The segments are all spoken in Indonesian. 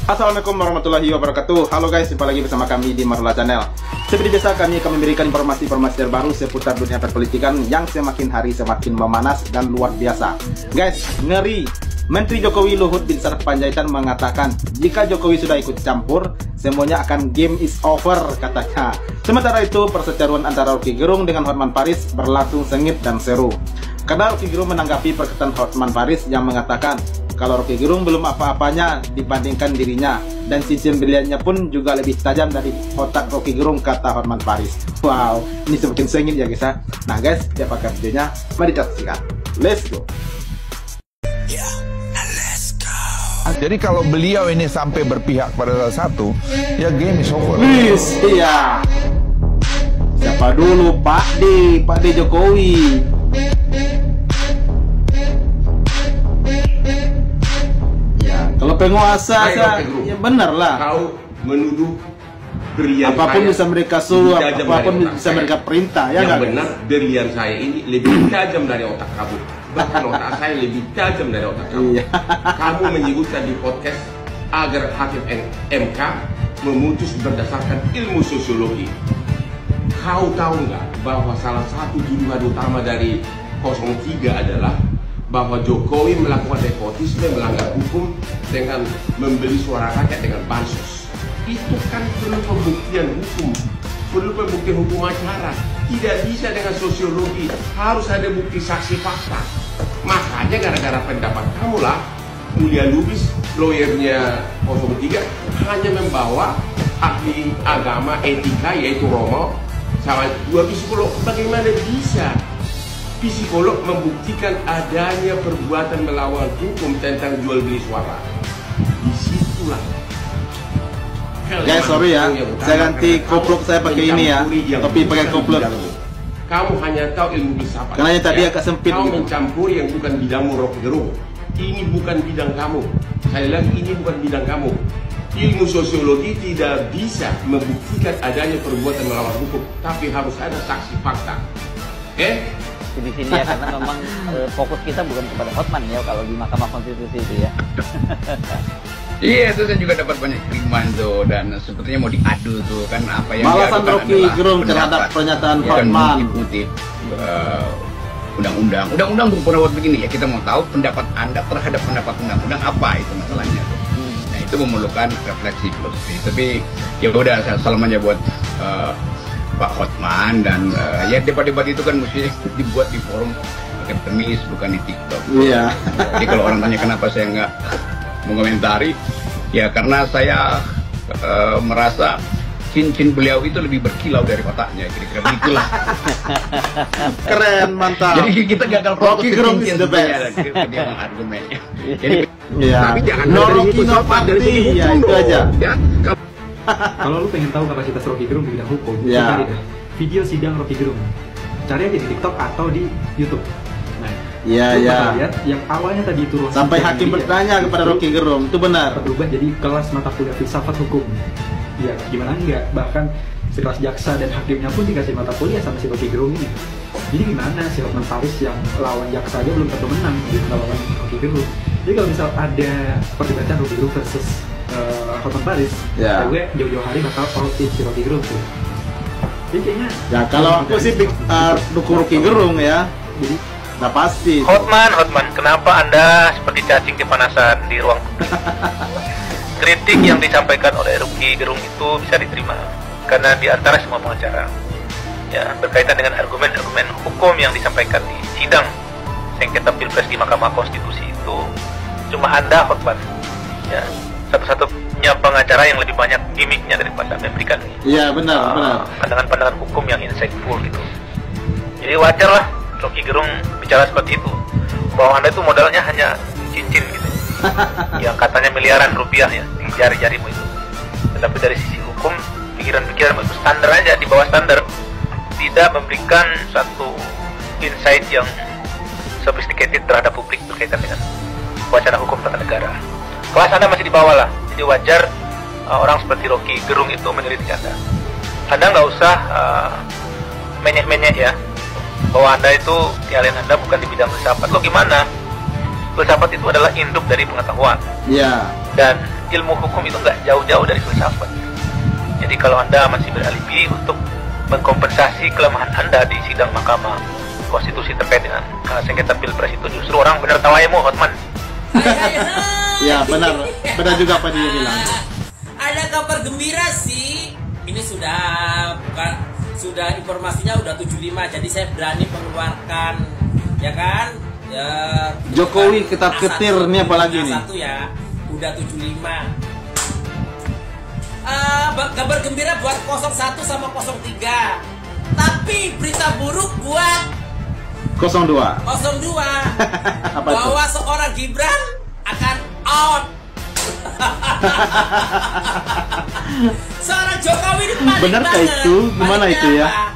Assalamualaikum warahmatullahi wabarakatuh. Halo guys, jumpa lagi bersama kami di Marula Channel. Seperti biasa, kami akan memberikan informasi-informasi terbaru seputar dunia perpolitikan yang semakin hari semakin memanas dan luar biasa. Guys, ngeri. Menteri Jokowi Luhut Binsar Panjaitan mengatakan jika Jokowi sudah ikut campur, semuanya akan game is over, katanya. Sementara itu, perseteruan antara Rocky Gerung dengan Hotman Paris berlangsung sengit dan seru. Karena Rocky Gerung menanggapi perkataan Hotman Paris yang mengatakan kalau Rocky Gerung belum apa-apanya dibandingkan dirinya, dan cincin berliannya pun juga lebih tajam dari otak Rocky Gerung, kata Hotman Paris. Wow, ini semakin sengit ya guys ya. Nah guys, siapakah videonya? Mari kita saksikan. Let's go. Jadi kalau beliau ini sampai berpihak pada salah satu, ya game is over. Please, iya. Siapa dulu? Pak D Jokowi. Ya, kalau penguasa, ya benar lah. Kau menuduh berlian apapun saya bisa mereka suruh, lebih tajam apapun dari otak bisa saya. mereka perintah, ya Yang nggak? benar, berlian saya ini lebih tajam dari otak kamu. Bahkan otak saya lebih tajam dari otak kamu. Iya. Kamu menyebutkan di podcast agar hakim MK memutus berdasarkan ilmu sosiologi. Kau tahu nggak bahwa salah satu tuduhan utama dari 03 adalah bahwa Jokowi melakukan nepotisme, melanggar hukum dengan membeli suara rakyat dengan bansos. Itu kan perlu pembuktian hukum, perlu pembuktian hukum acara. Tidak bisa dengan sosiologi, harus ada bukti saksi fakta. Makanya gara-gara pendapat kamu lah, Mulia Lubis, lawyernya 03, hanya membawa ahli agama etika yaitu Romo sama dua psikolog. Bagaimana bisa psikolog membuktikan adanya perbuatan melawan hukum tentang jual beli suara? Disitulah. Guys, sorry ya, saya ganti kupluk saya pakai ini ya, topi pakai kupluk. Kamu hanya tahu ilmu filsafat. Karena yang tadi agak sempit Kau gitu. mencampuri yang bukan bidangmu, Rocky Gerung. Ini bukan bidang kamu. Sekali lagi, ini bukan bidang kamu. Ilmu sosiologi tidak bisa membuktikan adanya perbuatan melawan hukum, tapi harus ada saksi fakta. Oke? Di sini ya, karena memang fokus kita bukan kepada Hotman ya kalau di Mahkamah Konstitusi itu ya. Iya, itu saya juga dapat banyak kiriman tuh, dan sepertinya mau diadu tuh kan apa yang Balasan diadukan Rocky adalah Gerung terhadap pendapat pernyataan yang Hotman. mengikuti undang-undang berpendapat begini ya, kita mau tahu pendapat Anda terhadap pendapat undang-undang apa itu masalahnya tuh. Nah, itu memerlukan refleksi filosofi. Tapi ya udah, salam aja buat Pak Hotman, dan ya debat-debat itu kan mesti dibuat di forum akademis, bukan di TikTok. Iya. Jadi kalau orang tanya kenapa saya nggak mengomentari, ya karena saya merasa cincin beliau itu lebih berkilau dari otaknya, kira-kira begitulah. Keren, mantap. Jadi kita gagal Rocky Gerung is the best. Dia mengargumennya. Jadi Iya. tapi jangan No dari Rocky, situ no sopan, dari Party. segi hukum Ya, itu dong. aja. Ya, Kalau lu pengen tahu kapasitas Rocky Gerung di bidang hukum, Ya. cari deh video sidang Rocky Gerung. Cari aja di TikTok atau di YouTube. Nah, Iya, lu iya. bakal lihat yang awalnya tadi itu ruang Sampai sidang hakim dia, bertanya kepada itu Rocky Gerung, itu benar. berubah jadi kelas mata kuliah filsafat hukum. Ya, gimana enggak? Bahkan sekelas jaksa dan hakimnya pun dikasih mata kuliah sama si Rocky Gerung ini. Jadi gimana si Hotman Paris yang lawan jaksa aja belum tentu menang gitu lawan Rocky Gerung. Jadi kalau misal ada perdebatan Rocky Gerung versus Hotman Paris, Ya. gue jauh-jauh hari bakal outin si Rocky Gerung tuh. Jadi kayaknya Ya kalau aku sih dukung Rocky Gerung ya. jadi Nah pasti. Hotman, kenapa Anda seperti cacing kepanasan di ruang publik? Kritik yang disampaikan oleh Rocky Gerung itu bisa diterima karena di antara semua pengacara ya berkaitan dengan argumen-argumen hukum yang disampaikan di sidang sengketa Pilpres di Mahkamah Konstitusi itu cuma Anda, Hotman, ya satu-satunya pengacara yang lebih banyak gimmicknya daripada memberikan Iya benar. pandangan-pandangan hukum yang insightful gitu. Jadi wajar lah Rocky Gerung bicara seperti itu, bahwa Anda itu modalnya hanya cincin gitu yang katanya miliaran rupiah ya di jari-jarimu itu. Tetapi dari sisi hukum, pikiran-pikiran itu standar aja, di bawah standar, tidak memberikan satu insight yang sophisticated terhadap publik berkaitan dengan wacana hukum tata negara. Kelas Anda masih di bawah lah, jadi wajar orang seperti Rocky Gerung itu meneliti Anda. Anda nggak usah menyeh-menyeh ya, bahwa Anda itu keahlian Anda bukan di bidang filsafat. Lo gimana? Filsafat itu adalah induk dari pengetahuan. Iya. Dan ilmu hukum itu nggak jauh-jauh dari filsafat. Jadi kalau Anda masih beralibi untuk mengkompensasi kelemahan Anda di sidang Mahkamah Konstitusi terkait dengan sengketa pilpres itu, justru orang benar tawaimu, Hotman. Ya benar juga apa dia bilang. Ada kabar gembira sih. Ini sudah informasinya udah 75, jadi saya berani mengeluarkan, ya kan? Ya, Jokowi ketar-ketir nih apalagi nih. Satu ya, udah 75. Kabar gembira buat 01 sama 03. Tapi berita buruk buat 02. Bahwa seorang Gibran akan out. Seorang Jokowi ini panik Bener banget. kayak itu? Gimana Paniknya itu ya? apa?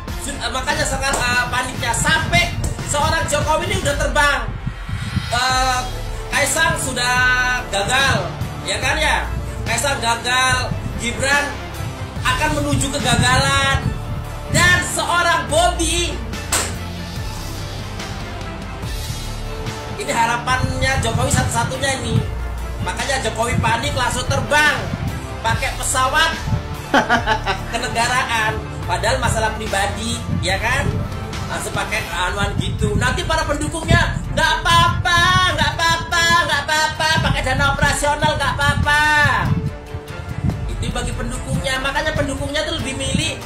Makanya sekarang paniknya sampai seorang Jokowi ini udah terbang. Kaisang sudah gagal, ya kan ya? Kaisang gagal, Gibran akan menuju kegagalan, dan seorang Bobi. Ini harapannya Jokowi satu-satunya ini. Makanya Jokowi panik langsung terbang pakai pesawat kenegaraan. Padahal masalah pribadi, ya kan? Langsung pakai anuan gitu. Nanti para pendukungnya nggak apa-apa, pakai dana operasional nggak apa-apa. Itu bagi pendukungnya. Makanya pendukungnya tuh lebih milih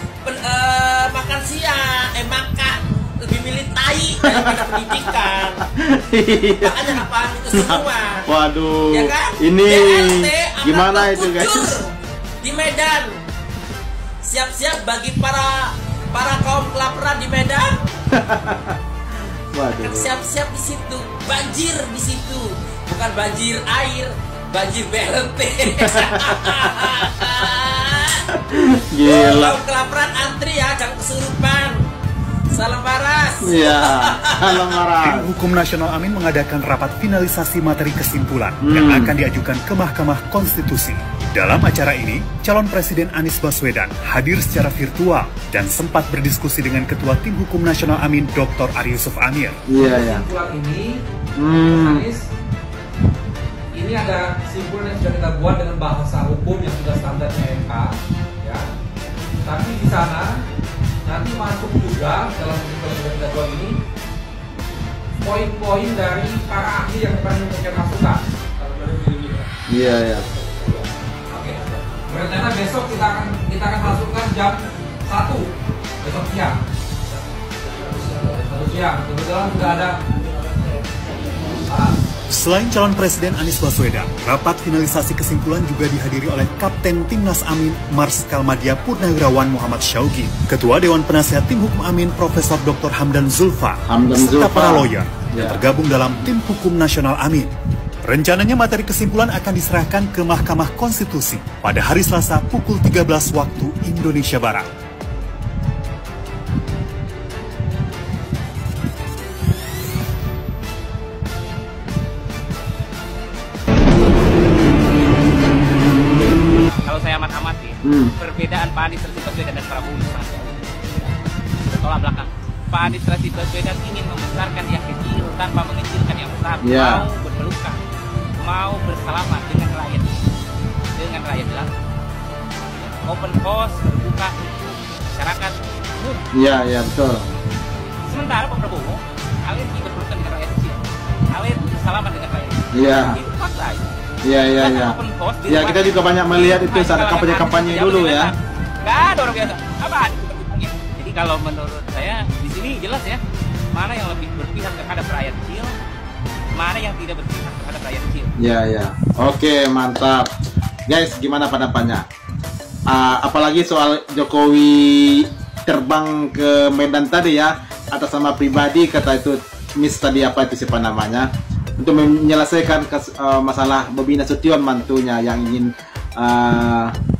makan siang, lebih milih tai daripada pendidikan. Makanya apaan itu semua. Waduh, Ya kan? ini DLT akan gimana itu guys? terkucur di Medan. Siap-siap bagi para kaum kelaparan di Medan. Waduh. Siap-siap di situ. Banjir di situ. Bukan banjir air, banjir BLT. Gila. Kaum kelaparan antri ya, jangan kesurupan. Salam waras. Iya, salam waras. Tim Hukum Nasional Amin mengadakan rapat finalisasi materi kesimpulan yang akan diajukan ke Mahkamah Konstitusi. Dalam acara ini, calon Presiden Anies Baswedan hadir secara virtual dan sempat berdiskusi dengan Ketua Tim Hukum Nasional Amin Dr. Ari Yusuf Amir. Iya, ya. Kesimpulan ini, Anies, ini ada kesimpulan yang sudah kita buat dengan bahasa hukum yang sudah standarnya MK, ya. Tapi di sana nanti masuk juga dalam kesimpulan yang kita buat ini poin-poin dari para ahli yang akan memberikan masukan. Iya, ya. Oke. Berencana besok kita akan masukkan jam 1 besok siang. 1 siang. Kebetulan sudah ada. Selain calon Presiden Anies Baswedan, rapat finalisasi kesimpulan juga dihadiri oleh Kapten Timnas Amin Marskal Madya Purnawirawan Muhammad Syaugi, Ketua Dewan Penasihat Tim Hukum Amin Profesor Dr. Hamdan Zulfa, serta para lawyer yang tergabung dalam Tim Hukum Nasional Amin. Rencananya materi kesimpulan akan diserahkan ke Mahkamah Konstitusi pada hari Selasa pukul 13 waktu Indonesia Barat. Kalau saya amati, perbedaan Pak Anies Rashid Baswedan dan Prabowo sangat jauh. Tolak belakang. Pak Anies Rashid Baswedan ingin membesarkan yang kecil tanpa mengecilkan yang besar. Mau berpelukan, mau bersalaman dengan rakyat jelas. Open house, terbuka untuk masyarakat. Iya, betul. Sementara Pak Prabowo alergi berpelukan dengan rakyat kecil, alergi bersalaman dengan rakyat kecil. Iya. Itu fakta. Iya. Ya, kita juga banyak melihat itu saat kampanye dulu ya. Gak ada orang biasa. Apaan itu pendukungnya? Jadi kalau menurut saya di sini jelas ya, mana yang lebih berpihak terhadap rakyat kecil, mana yang tidak berpihak terhadap rakyat kecil. Iya. Oke, mantap. Guys, gimana pendapatnya? Apalagi soal Jokowi terbang ke Medan tadi ya, atas nama pribadi kata itu Miss tadi apa itu siapa namanya? Untuk menyelesaikan masalah Bobi Nasution mantunya yang ingin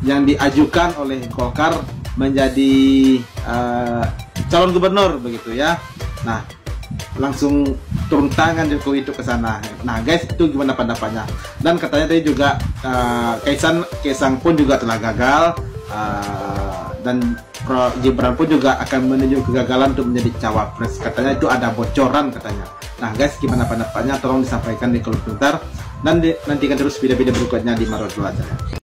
yang diajukan oleh Golkar menjadi calon gubernur begitu ya. Nah, langsung turun tangan Jokowi itu ke sana. Nah, guys, itu gimana pendapatnya? Dan katanya tadi juga Kaisang pun juga telah gagal dan Gibran pun juga akan menuju kegagalan untuk menjadi cawapres. Katanya itu ada bocoran katanya. Nah guys, gimana pendapatnya? Tolong disampaikan di kolom komentar. Dan nantikan terus video-video berikutnya di Marwah Belajar.